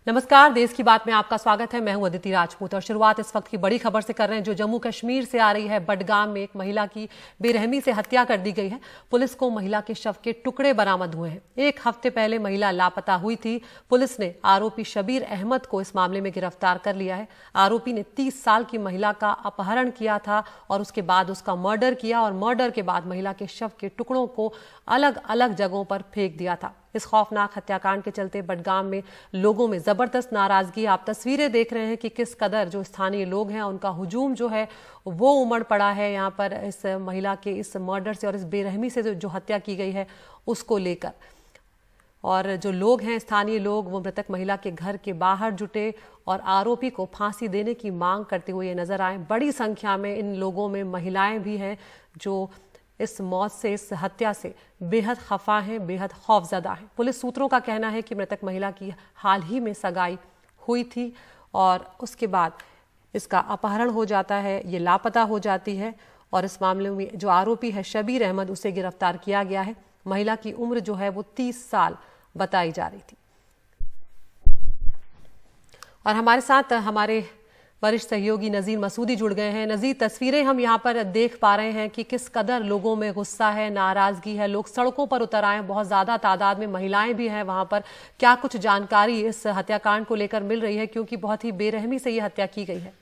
नमस्कार, देश की बात में आपका स्वागत है। मैं हूं अदिति राजपूत और शुरुआत इस वक्त की बड़ी खबर से कर रहे हैं जो जम्मू कश्मीर से आ रही है। बडगाम में एक महिला की बेरहमी से हत्या कर दी गई है। पुलिस को महिला के शव के टुकड़े बरामद हुए हैं। एक हफ्ते पहले महिला लापता हुई थी। पुलिस ने आरोपी शबीर अहमद को इस मामले में गिरफ्तार कर लिया है। आरोपी ने 30 साल की महिला का अपहरण किया था और उसके बाद उसका मर्डर किया और मर्डर के बाद महिला के शव के टुकड़ों को अलग अलग जगहों पर फेंक दिया था। इस खौफनाक हत्याकांड के चलते बडगाम में लोगों में जबरदस्त नाराजगी। आप तस्वीरें देख रहे हैं कि किस कदर जो स्थानीय लोग हैं उनका हुजूम जो है वो उमड़ पड़ा है यहाँ पर इस महिला के इस मर्डर से और इस बेरहमी से जो हत्या की गई है उसको लेकर। और जो लोग हैं स्थानीय लोग वो मृतक महिला के घर के बाहर जुटे और आरोपी को फांसी देने की मांग करते हुए नजर आए। बड़ी संख्या में इन लोगों में महिलाएं भी हैं जो इस मौत से, इस हत्या से बेहद खफा हैं, बेहद खौफजदा हैं। पुलिस सूत्रों का कहना है कि मृतक महिला की हाल ही में सगाई हुई थी और उसके बाद इसका अपहरण हो जाता है, ये लापता हो जाती है और इस मामले में जो आरोपी है शबीर अहमद उसे गिरफ्तार किया गया है। महिला की उम्र जो है वो 30 साल बताई जा रही थी। और हमारे साथ हमारे वरिष्ठ सहयोगी नजीर मसूदी जुड़ गए हैं। नजीर, तस्वीरें हम यहाँ पर देख पा रहे हैं कि किस कदर लोगों में गुस्सा है, नाराजगी है, लोग सड़कों पर उतर आए हैं। बहुत ज्यादा तादाद में महिलाएं भी हैं वहां पर। क्या कुछ जानकारी इस हत्याकांड को लेकर मिल रही है, क्योंकि बहुत ही बेरहमी से ये हत्या की गई है?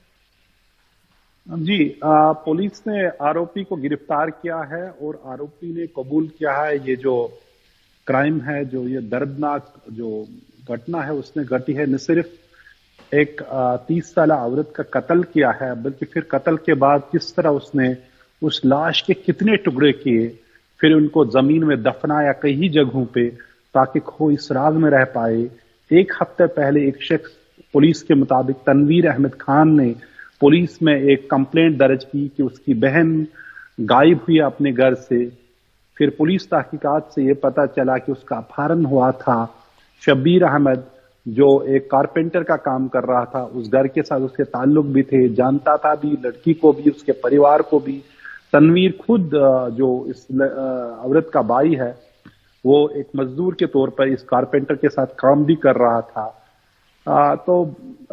जी, पुलिस ने आरोपी को गिरफ्तार किया है और आरोपी ने कबूल किया है ये जो क्राइम है, जो ये दर्दनाक जो घटना है उसने घटी है। न सिर्फ एक 30 साल औरत का कत्ल किया है, बल्कि फिर कत्ल के बाद किस तरह उसने उस लाश के कितने टुकड़े किए, फिर उनको जमीन में दफनाया कई जगहों पे ताकि कोई सुराग में रह पाए। एक हफ्ते पहले एक शख्स, पुलिस के मुताबिक तनवीर अहमद खान ने पुलिस में एक कंप्लेंट दर्ज की कि उसकी बहन गायब हुई अपने घर से। फिर पुलिस तहकीकात से ये पता चला कि उसका अपहरण हुआ था। शबीर अहमद जो एक कारपेंटर का काम कर रहा था, उस घर के साथ उसके ताल्लुक भी थे, जानता था भी लड़की को भी, उसके परिवार को भी। तनवीर खुद जो इस औरत का भाई है वो एक मजदूर के तौर पर इस कारपेंटर के साथ काम भी कर रहा था। तो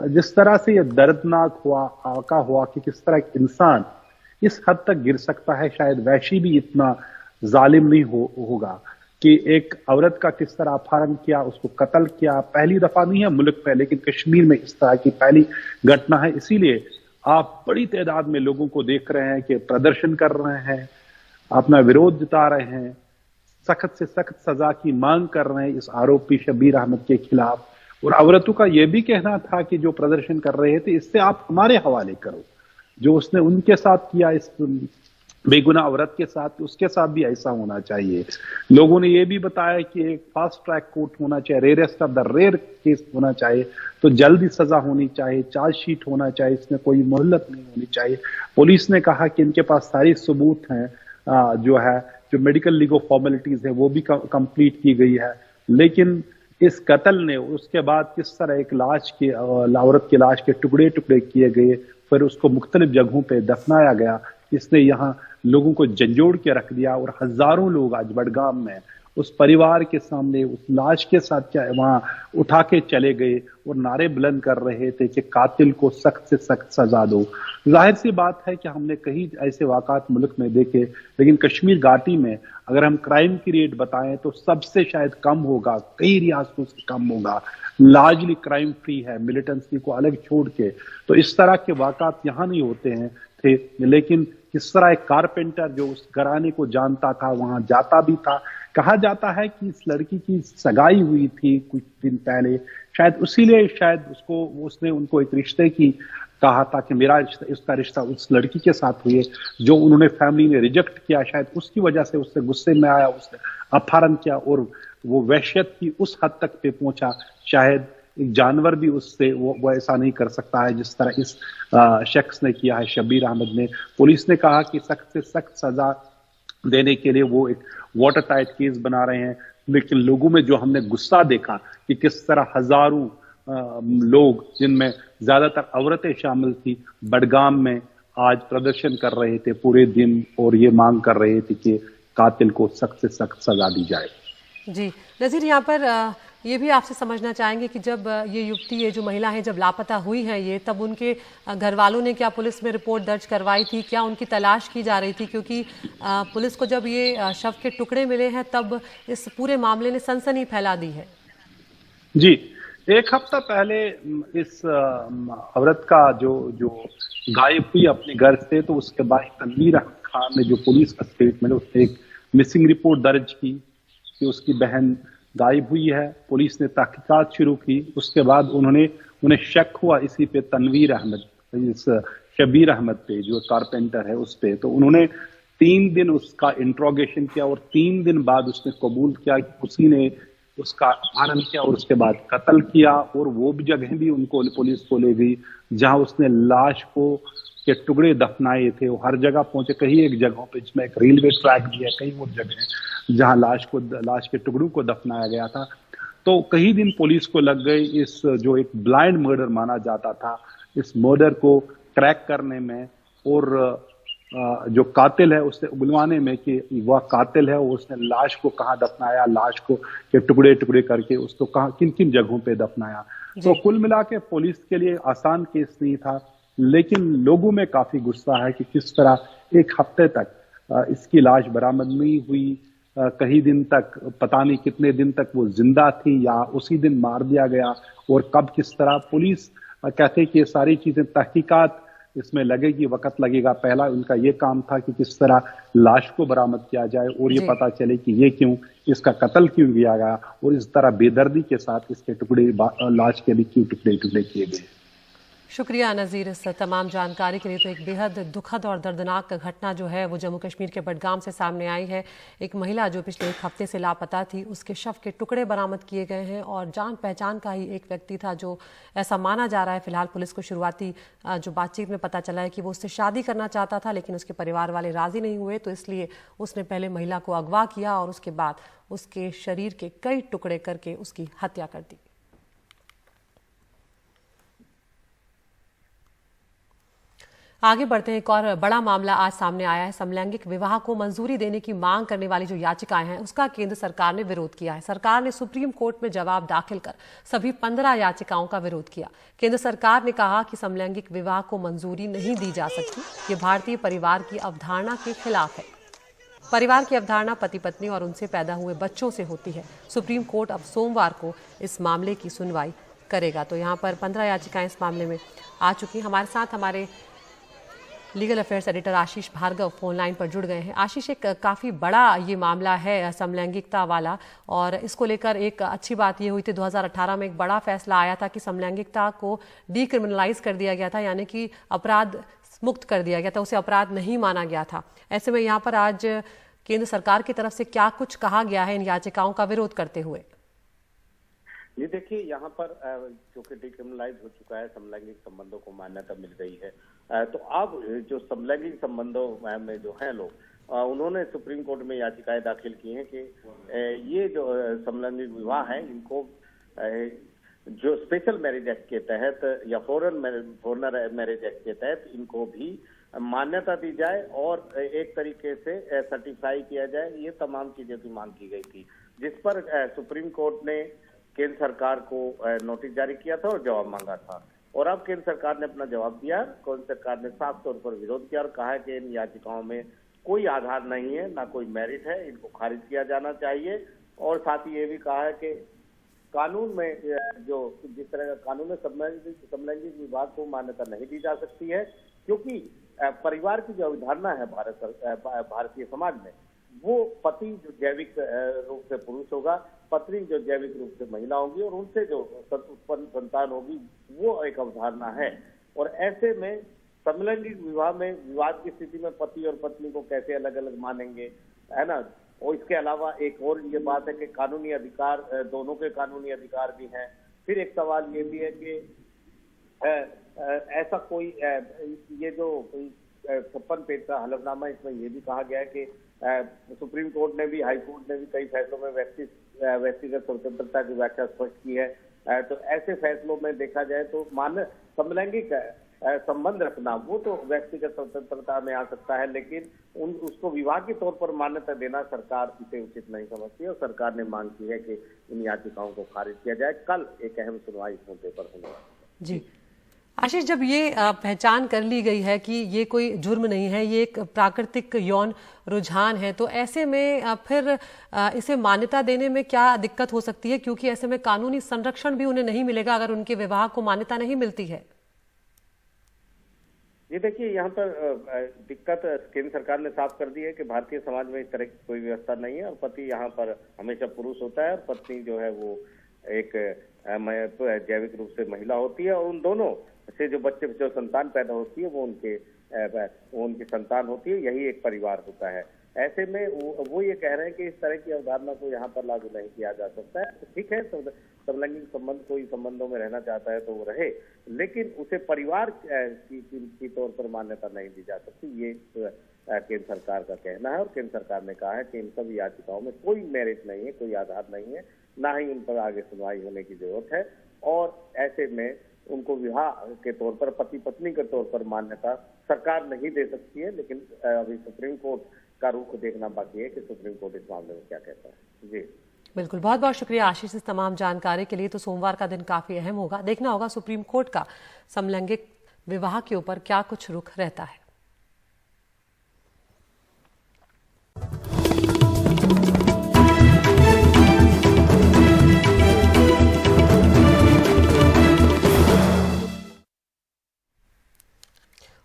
जिस तरह से ये दर्दनाक वाक़ा हुआ कि किस तरह एक इंसान इस हद तक गिर सकता है, शायद वैशी भी इतना जालिम नहीं होगा कि एक औरत का किस तरह अपहरण किया, उसको कत्ल किया। पहली दफा नहीं है मुल्क में, लेकिन कश्मीर में इस तरह की पहली घटना है। इसीलिए आप बड़ी तादाद में लोगों को देख रहे हैं कि प्रदर्शन कर रहे हैं, अपना विरोध जता रहे हैं, सख्त से सख्त सजा की मांग कर रहे हैं इस आरोपी शबीर अहमद के खिलाफ। और औरतों का यह भी कहना था कि जो प्रदर्शन कर रहे थे इससे आप हमारे हवाले करो, जो उसने उनके साथ किया इस बेगुनाह औरत के साथ, उसके साथ भी ऐसा होना चाहिए। लोगों ने यह भी बताया कि एक फास्ट ट्रैक कोर्ट होना चाहिए, rarest of the rare case होना चाहिए, तो जल्दी सजा होनी चाहिए, चार्जशीट होना चाहिए, इसमें कोई मोहलत नहीं होनी चाहिए। पुलिस ने कहा कि इनके पास सारी सबूत हैं, जो मेडिकल लीगल फॉर्मेलिटीज है वो भी कंप्लीट की गई है। लेकिन इस कत्ल ने, उसके बाद किस तरह एक औरत की लाश के टुकड़े टुकड़े किए गए, फिर उसको मुख्तलिफ जगहों पे दफनाया गया, इसने यहाँ लोगों को झंझोड़ के रख दिया। और हजारों लोग आज बडगाम में उस परिवार के सामने उस लाश के साथ वहां उठा के चले गए और नारे बुलंद कर रहे थे कि कातिल को सख्त से सख्त सजा दो। जाहिर सी बात है कि हमने कई ऐसे वाक़ात मुल्क में देखे, लेकिन कश्मीर घाटी में अगर हम क्राइम की रेट बताएं तो सबसे शायद कम होगा, कई रियासतों से कम होगा। लार्जली क्राइम फ्री है, मिलिटेंसी को अलग छोड़ के। तो इस तरह के वाक़ात यहाँ नहीं होते हैं थे, लेकिन किस तरह एक कारपेंटर जो उस घराने को जानता था वहां जाता भी था। कहा जाता है कि इस लड़की की सगाई हुई थी कुछ दिन पहले, शायद उसीलिए शायद उसने उनको एक रिश्ते की कहा था कि इसका रिश्ता उस लड़की के साथ हुई है, जो उन्होंने फैमिली ने रिजेक्ट किया। शायद उसकी वजह से उससे गुस्से में आया, उसने अपहरण किया और वो वहशत की उस हद तक पे पहुंचा। शायद एक जानवर भी उससे वो ऐसा नहीं कर सकता है जिस तरह इस शख्स ने किया है, शबीर अहमद ने। पुलिस ने कहा कि सख्त से सख्त सजा देने के लिए वो एक वाटर टाइट केस बना रहे हैं। लेकिन लोगों में जो हमने गुस्सा देखा कि किस तरह हजारों लोग, जिनमें ज्यादातर औरतें शामिल थी, बडगाम में आज प्रदर्शन कर रहे थे पूरे दिन और ये मांग कर रहे थे कि कातिल को सख्त से सख्त सजा दी जाए। जी नजीर, यहाँ पर ये भी आपसे समझना चाहेंगे कि जब ये युवती, ये जो महिला है, जब लापता हुई है ये, तब उनके घर वालों ने क्या पुलिस में रिपोर्ट दर्ज करवाई थी? क्या उनकी तलाश की जा रही थी? क्योंकि पुलिस को जब ये शव के टुकड़े मिले हैं तब इस पूरे मामले ने सनसनी फैला दी है। जी, एक हफ्ता पहले इस औरत का जो जो गायब हुई अपने घर से, तो उसके बाद तनवीर अहमद खान ने जो पुलिस का स्टेटमेंट, उसने एक मिसिंग रिपोर्ट दर्ज की कि उसकी बहन गायब हुई है। पुलिस ने तहकीकात शुरू की। उसके बाद उन्हें शक हुआ इसी पे, तनवीर अहमद, इस शबीर अहमद पे जो कारपेंटर है उस पे। तो उन्होंने 3 दिन उसका इंट्रोगेशन किया और 3 दिन बाद उसने कबूल किया कि उसी ने उसका अपहरण किया और उसके बाद कत्ल किया। और वो भी जगह भी उनको पुलिस को ले गई जहां उसने लाश को के टुकड़े दफनाए थे। वो हर जगह पहुंचे, कहीं एक जगहों पे जिसमें एक रेलवे ट्रैक भी है, कई वो जगह है जहां लाश के टुकड़ों को दफनाया गया था। तो कई दिन पुलिस को लग गए इस जो एक ब्लाइंड मर्डर माना जाता था, इस मर्डर को क्रैक करने में और जो कातिल है उससे उगलवाने में कि वह कातिल है, उसने लाश को कहाँ दफनाया, लाश को के टुकड़े टुकड़े करके उसको कहाँ किन किन जगहों पे दफनाया। तो कुल मिला के पुलिस के लिए आसान केस नहीं था, लेकिन लोगों में काफी गुस्सा है कि किस तरह एक हफ्ते तक इसकी लाश बरामद नहीं हुई। कई दिन तक, पता नहीं कितने दिन तक वो जिंदा थी या उसी दिन मार दिया गया, और कब किस तरह। पुलिस कहते कि ये सारी चीजें तहकीकात इसमें लगेगी, वक्त लगेगा। पहला उनका ये काम था कि किस तरह लाश को बरामद किया जाए और ये पता चले कि ये क्यों, इसका कत्ल क्यों किया गया और इस तरह बेदर्दी के साथ इसके टुकड़े, लाश के भी क्यों टुकड़े टुकड़े किए गए। शुक्रिया नज़ीर इस तमाम जानकारी के लिए। तो एक बेहद दुखद और दर्दनाक घटना जो है वो जम्मू कश्मीर के बडगाम से सामने आई है। एक महिला जो पिछले एक हफ्ते से लापता थी, उसके शव के टुकड़े बरामद किए गए हैं और जान पहचान का ही एक व्यक्ति था जो ऐसा माना जा रहा है। फिलहाल पुलिस को शुरुआती जो बातचीत में पता चला है कि वो उससे शादी करना चाहता था, लेकिन उसके परिवार वाले राजी नहीं हुए, तो इसलिए उसने पहले महिला को अगवा किया और उसके बाद उसके शरीर के कई टुकड़े करके उसकी हत्या कर दी। आगे बढ़ते हैं। एक और बड़ा मामला आज सामने आया है। समलैंगिक विवाह को मंजूरी देने की मांग करने वाली जो याचिकाएं हैं उसका केंद्र सरकार ने विरोध किया है। सरकार ने सुप्रीम कोर्ट में जवाब दाखिल कर सभी 15 याचिकाओं का विरोध किया। केंद्र सरकार ने कहा कि समलैंगिक विवाह को मंजूरी नहीं दी जा सकती, ये भारतीय परिवार की अवधारणा के खिलाफ है। परिवार की अवधारणा पति पत्नी और उनसे पैदा हुए बच्चों से होती है। सुप्रीम कोर्ट अब सोमवार को इस मामले की सुनवाई करेगा। तो यहाँ पर 15 याचिकाएं इस मामले में आ चुकी। हमारे साथ हमारे लीगल अफेयर्स एडिटर आशीष भार्गव फोन लाइन पर जुड़ गए हैं। आशीष, एक काफ़ी बड़ा ये मामला है समलैंगिकता वाला, और इसको लेकर एक अच्छी बात ये हुई थी 2018 में एक बड़ा फैसला आया था कि समलैंगिकता को डीक्रिमिनलाइज कर दिया गया था, यानी कि अपराध मुक्त कर दिया गया था, उसे अपराध नहीं माना गया था। ऐसे में यहाँ पर आज केंद्र सरकार की तरफ से क्या कुछ कहा गया है इन याचिकाओं का विरोध करते हुए? ये देखिए, यहाँ पर चूंकि डिक्रिमिनलाइज हो चुका है, समलैंगिक संबंधों को मान्यता मिल गई है, तो अब जो समलैंगिक संबंधों में जो है लोग, उन्होंने सुप्रीम कोर्ट में याचिकाएं दाखिल की हैं कि ये जो समलैंगिक विवाह है इनको जो स्पेशल मैरिज एक्ट के तहत या फॉरेनर मैरिज एक्ट के तहत इनको भी मान्यता दी जाए और एक तरीके से सर्टिफाई किया जाए। ये तमाम चीजें की मांग की गई थी, जिस पर सुप्रीम कोर्ट ने केंद्र सरकार को नोटिस जारी किया था और जवाब मांगा था। और अब केंद्र सरकार ने अपना जवाब दिया। केंद्र सरकार ने साफ तौर पर विरोध किया और कहा है कि इन याचिकाओं में कोई आधार नहीं है, ना कोई मेरिट है, इनको खारिज किया जाना चाहिए। और साथ ही ये भी कहा है कि कानून में जो जिस तरह का कानून में समलैंगिक विवाह को मान्यता नहीं दी जा सकती है, क्योंकि परिवार की जो अवधारणा है भारतीय समाज में, वो पति जो जैविक रूप से पुरुष होगा, पत्नी जो जैविक रूप से महिला होगी और उनसे जो उत्पन्न संतान होगी वो एक अवधारणा है। और ऐसे में समलैंगिक विवाह में विवाद की स्थिति में पति और पत्नी को कैसे अलग अलग मानेंगे, है ना। और इसके अलावा एक और ये बात है कि कानूनी अधिकार, दोनों के कानूनी अधिकार भी हैं। फिर एक सवाल ये भी है कि ऐसा कोई ये जो 56 पेज का हलफनामा, इसमें ये भी कहा गया है कि सुप्रीम कोर्ट ने भी, हाई कोर्ट ने भी कई फैसलों में व्यक्तिगत स्वतंत्रता की व्याख्या स्पष्ट की है। तो ऐसे फैसलों में देखा जाए तो समलैंगिक संबंध रखना वो तो व्यक्तिगत स्वतंत्रता में आ सकता है, लेकिन उसको विवाह के तौर पर मान्यता देना सरकार इसे उचित नहीं समझती है और सरकार ने मांग की है कि इन याचिकाओं को खारिज किया जाए। कल एक अहम सुनवाई इस मुद्दे पर होने वाली है। जी आशीष, जब ये पहचान कर ली गई है कि ये कोई जुर्म नहीं है, ये एक प्राकृतिक यौन रुझान है, तो ऐसे में फिर इसे मान्यता देने में क्या दिक्कत हो सकती है? क्योंकि ऐसे में कानूनी संरक्षण भी उन्हें नहीं मिलेगा अगर उनके विवाह को मान्यता नहीं मिलती है। ये देखिए, यहाँ पर दिक्कत केंद्र सरकार ने साफ कर दी है कि भारतीय समाज में इस तरह की कोई व्यवस्था नहीं है और पति यहाँ पर हमेशा पुरुष होता है और पत्नी जो है वो एक जैविक रूप से महिला होती है और उन दोनों से जो संतान पैदा होती है वो उनकी संतान होती है, यही एक परिवार होता है। ऐसे में वो ये कह रहे हैं कि इस तरह की अवधारणा को यहाँ पर लागू नहीं किया जा सकता है। तो ठीक है, समलैंगिक संबंध कोई संबंधों में रहना चाहता है तो वो रहे, लेकिन उसे परिवार की तौर पर मान्यता नहीं दी जा सकती। ये केंद्र सरकार का कहना है और केंद्र सरकार ने कहा है कि इन सभी याचिकाओं में कोई मेरिट नहीं है, कोई आधार नहीं है, ना ही उन पर आगे सुनवाई होने की जरूरत है और ऐसे में उनको विवाह के तौर पर, पति पत्नी के तौर पर मान्यता सरकार नहीं दे सकती है। लेकिन अभी सुप्रीम कोर्ट का रुख देखना बाकी है कि सुप्रीम कोर्ट इस मामले में क्या कहता है। जी बिल्कुल, बहुत बहुत शुक्रिया आशीष इस तमाम जानकारी के लिए। तो सोमवार का दिन काफी अहम होगा, देखना होगा सुप्रीम कोर्ट का समलैंगिक विवाह के ऊपर क्या कुछ रुख रहता है।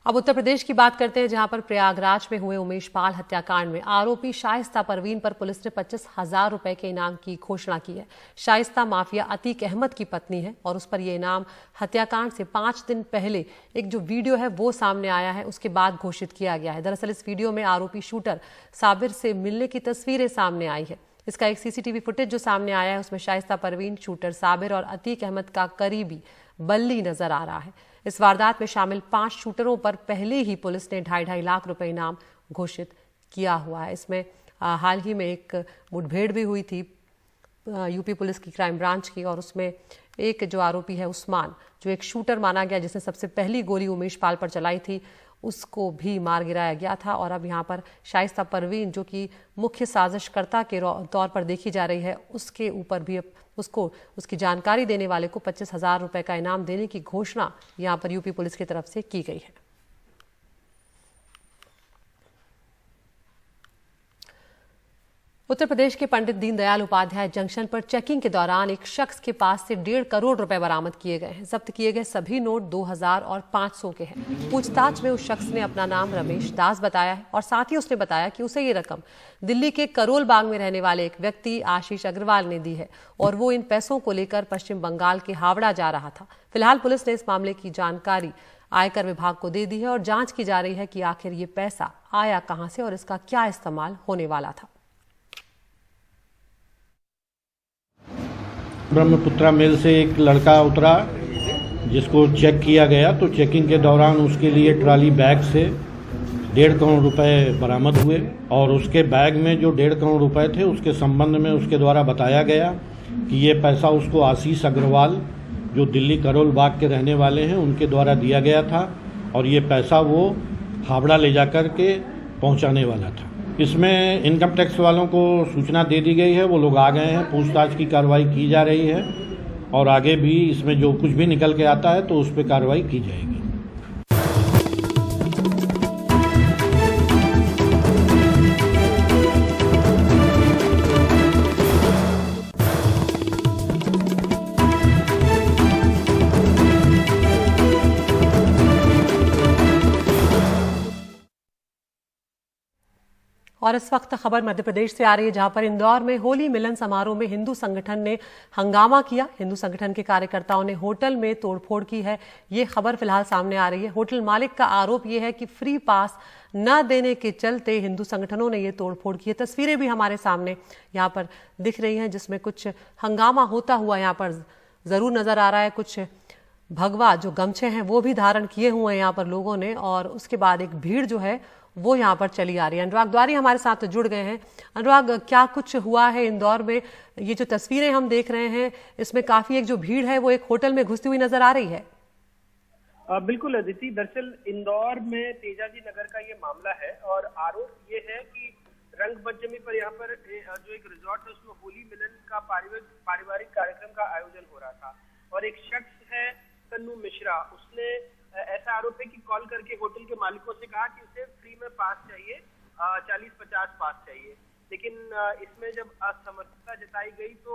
अब उत्तर प्रदेश की बात करते हैं, जहां पर प्रयागराज में हुए उमेश पाल हत्याकांड में आरोपी शाइस्ता परवीन पर पुलिस ने 25,000 रुपए के इनाम की घोषणा की है। शाइस्ता माफिया अतीक अहमद की पत्नी है और उस पर यह इनाम हत्याकांड से 5 दिन पहले एक जो वीडियो है वो सामने आया है उसके बाद घोषित किया गया है। दरअसल इस वीडियो में आरोपी शूटर साबिर से मिलने की तस्वीरें सामने आई है। इसका एक सीसीटीवी फुटेज जो सामने आया है उसमें शाइस्ता परवीन, शूटर साबिर और अतीक अहमद का करीबी बल्ली नजर आ रहा है। इस वारदात में शामिल 5 शूटरों पर पहले ही पुलिस ने 2.5 लाख रुपए इनाम घोषित किया हुआ है। इसमें हाल ही में एक मुठभेड़ भी हुई थी यूपी पुलिस की क्राइम ब्रांच की और उसमें एक जो आरोपी है उस्मान, जो एक शूटर माना गया जिसने सबसे पहली गोली उमेश पाल पर चलाई थी, उसको भी मार गिराया गया था। और अब यहाँ पर शाइस्ता परवीन जो कि मुख्य साजिशकर्ता के तौर पर देखी जा रही है, उसके ऊपर भी उसको उसकी जानकारी देने वाले को 25,000 रुपए का इनाम देने की घोषणा यहाँ पर यूपी पुलिस की तरफ से की गई है। उत्तर प्रदेश के पंडित दीनदयाल उपाध्याय जंक्शन पर चेकिंग के दौरान एक शख्स के पास से 1.5 करोड़ रुपए बरामद किए गए हैं। जब्त किए गए सभी नोट 2000 और 500 के हैं। पूछताछ में उस शख्स ने अपना नाम रमेश दास बताया है और साथ ही उसने बताया कि उसे ये रकम दिल्ली के करोल बाग में रहने वाले एक व्यक्ति आशीष अग्रवाल ने दी है और वो इन पैसों को लेकर पश्चिम बंगाल के हावड़ा जा रहा था। फिलहाल पुलिस ने इस मामले की जानकारी आयकर विभाग को दे दी है और जांच की जा रही है कि आखिर ये पैसा आया कहां से और इसका क्या इस्तेमाल होने वाला था। ब्रह्मपुत्रा मेल से एक लड़का उतरा जिसको चेक किया गया, तो चेकिंग के दौरान उसके लिए ट्रॉली बैग से 1.5 करोड़ रुपए बरामद हुए और उसके बैग में जो 1.5 करोड़ रुपए थे उसके संबंध में उसके द्वारा बताया गया कि ये पैसा उसको आशीष अग्रवाल जो दिल्ली करोल बाग के रहने वाले हैं उनके द्वारा दिया गया था और ये पैसा वो हावड़ा ले जाकर के पहुंचाने वाला था। इसमें इनकम टैक्स वालों को सूचना दे दी गई है, वो लोग आ गए हैं, पूछताछ की कार्रवाई की जा रही है और आगे भी इसमें जो कुछ भी निकल के आता है तो उस पर कार्रवाई की जाएगी। और इस वक्त खबर मध्य प्रदेश से आ रही है, जहां पर इंदौर में होली मिलन समारोह में हिंदू संगठन ने हंगामा किया। हिंदू संगठन के कार्यकर्ताओं ने होटल में तोड़फोड़ की है, ये खबर फिलहाल सामने आ रही है। होटल मालिक का आरोप यह है कि फ्री पास न देने के चलते हिंदू संगठनों ने ये तोड़फोड़ की है। तस्वीरें भी हमारे सामने यहाँ पर दिख रही हैं जिसमें कुछ हंगामा होता हुआ यहाँ पर जरूर नजर आ रहा है। कुछ भगवा जो गमछे हैं वो भी धारण किए हुए हैं यहाँ पर लोगों ने और उसके बाद एक भीड़ जो है वो यहाँ पर चली आ रही है। अनुराग द्वारी हमारे साथ जुड़ गए हैं। अनुराग, क्या कुछ हुआ है इंदौर में? ये जो तस्वीरें हम देख रहे हैं इसमें काफी एक जो भीड़ है वो एक होटल में घुसती हुई नजर आ रही है। बिल्कुल अदिति, दरअसल इंदौर में तेजाजी नगर का ये मामला है और आरोप ये है कि रंग पंचमी पर यहाँ पर जो एक रिजॉर्ट है उसमें होली मिलन का पारिवारिक कार्यक्रम का आयोजन हो रहा था और एक शख्स है कन्नू मिश्रा, उसने ऐसा आरोप है कि कॉल करके होटल के मालिकों से कहा कि उसे फ्री में पास चाहिए, 40-50 पास चाहिए। लेकिन इसमें जब असमर्थता जताई गई तो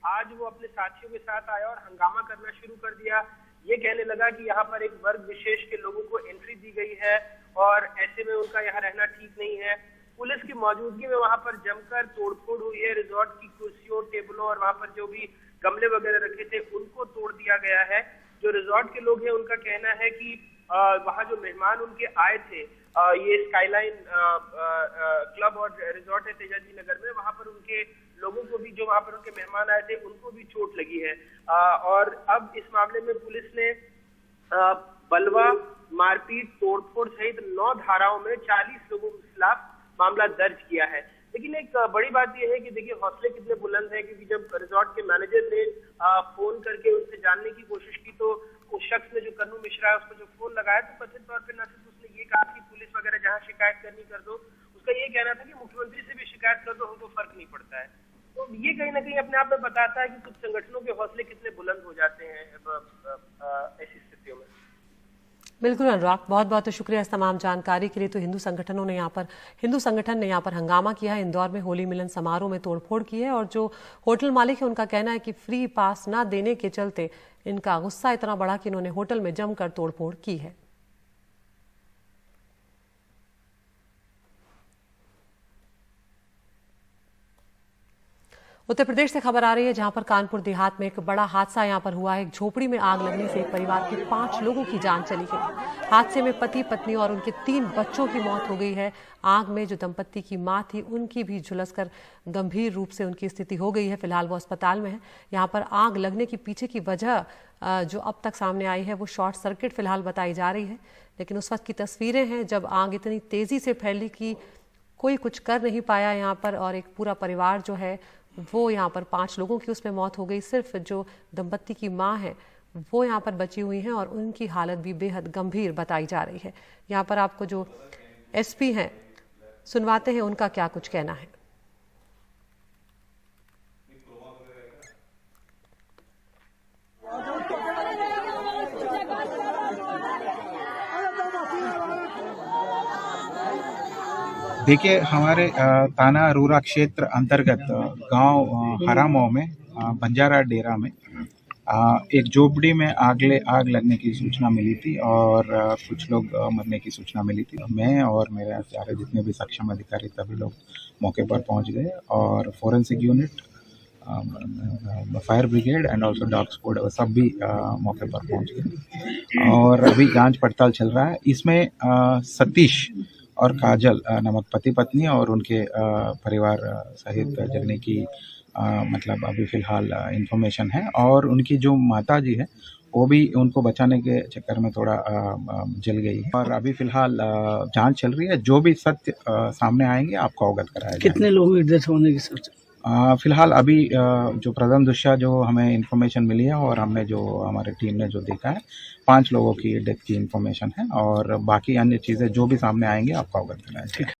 आज वो अपने साथियों के साथ आया और हंगामा करना शुरू कर दिया। ये कहने लगा कि यहाँ पर एक वर्ग विशेष के लोगों को एंट्री दी गई है और ऐसे में उनका यहाँ रहना ठीक नहीं है। पुलिस की मौजूदगी में वहां पर जमकर तोड़फोड़ हुई है। रिजॉर्ट की कुर्सियों, टेबलों और वहां पर जो भी गमले वगैरह रखे थे उनको तोड़ दिया गया है। जो रिजॉर्ट के लोग हैं उनका कहना है कि वहां जो मेहमान उनके आए थे, ये स्काईलाइन क्लब और रिजॉर्ट है तेजाजी नगर में, वहां पर उनके लोगों को भी, जो वहां पर उनके मेहमान आए थे उनको भी चोट लगी है। और अब इस मामले में पुलिस ने बलवा, मारपीट, तोड़फोड़ सहित 9 धाराओं में 40 लोगों के खिलाफ मामला दर्ज किया है। लेकिन एक बड़ी बात यह है कि देखिए हौसले कितने बुलंद है, क्योंकि जब रिजॉर्ट के मैनेजर ने फोन करके उनसे जानने की कोशिश की तो उस शख्स ने, जो कन्नू मिश्रा है, उसको जो फोन लगाया तो कथित तौर पर न सिर्फ उसने ये कहा कि पुलिस वगैरह जहां शिकायत करनी कर दो, उसका ये कहना था कि मुख्यमंत्री से भी शिकायत कर दो, हमको फर्क नहीं पड़ता है। तो ये कहीं ना कहीं अपने आप में बताता है कि कुछ संगठनों के हौसले कितने बुलंद हो जाते हैं ऐसी स्थितियों में। बिल्कुल अनुराग, बहुत बहुत शुक्रिया इस तमाम जानकारी के लिए। तो हिंदू संगठन ने यहाँ पर हंगामा किया है, इंदौर में होली मिलन समारोह में तोड़फोड़ की है और जो होटल मालिक है उनका कहना है कि फ्री पास ना देने के चलते इनका गुस्सा इतना बढ़ा कि इन्होंने होटल में जमकर तोड़फोड़ की है। उत्तर प्रदेश से खबर आ रही है, जहां पर कानपुर देहात में एक बड़ा हादसा यहां पर हुआ है। एक झोपड़ी में आग लगने से एक परिवार के 5 लोगों की जान चली गई। हादसे में पति, पत्नी और उनके 3 बच्चों की मौत हो गई है। आग में जो दंपत्ति की मां थी उनकी भी झुलसकर गंभीर रूप से उनकी स्थिति हो गई है। फिलहाल वो अस्पताल में है। यहाँ पर आग लगने की पीछे की वजह जो अब तक सामने आई है वो शॉर्ट सर्किट फिलहाल बताई जा रही है। लेकिन उस वक्त की तस्वीरें हैं जब आग इतनी तेजी से फैली कि कोई कुछ कर नहीं पाया यहाँ पर, और एक पूरा परिवार जो है वो यहाँ पर 5 लोगों की उसमें मौत हो गई। सिर्फ जो दंपत्ति की मां है वो यहाँ पर बची हुई हैं और उनकी हालत भी बेहद गंभीर बताई जा रही है। यहाँ पर आपको जो एसपी हैं सुनवाते हैं, उनका क्या कुछ कहना है। देखिए, हमारे ताना अरोरा क्षेत्र अंतर्गत गांव हरामो में बंजारा डेरा में एक झोपड़ी में आग लगने की सूचना मिली थी और कुछ लोग मरने की सूचना मिली थी। मैं और मेरे सारे जितने भी सक्षम अधिकारी सभी लोग मौके पर पहुंच गए और forensic unit, fire brigade and also dog squad सब भी मौके पर पहुंच गए और अभी जांच पड़ताल चल रहा है। इसमें सतीश और काजल नामक पति पत्नी और उनके परिवार सहित जलने की मतलब अभी फिलहाल इंफॉर्मेशन है और उनकी जो माता जी है वो भी उनको बचाने के चक्कर में थोड़ा जल गई है और अभी फिलहाल जांच चल रही है। जो भी सत्य सामने आएंगे आपको अवगत कराया जाएगा। कितने लोगों की डेथ होने की सोचा? फिलहाल अभी जो प्रथम दृष्टया जो हमें इंफॉर्मेशन मिली है और हमने जो हमारे टीम ने जो देखा है 5 लोगों की डेथ की इंफॉर्मेशन है और बाकी अन्य चीज़ें जो भी सामने आएंगे आपको अवगत कराया जाएगा।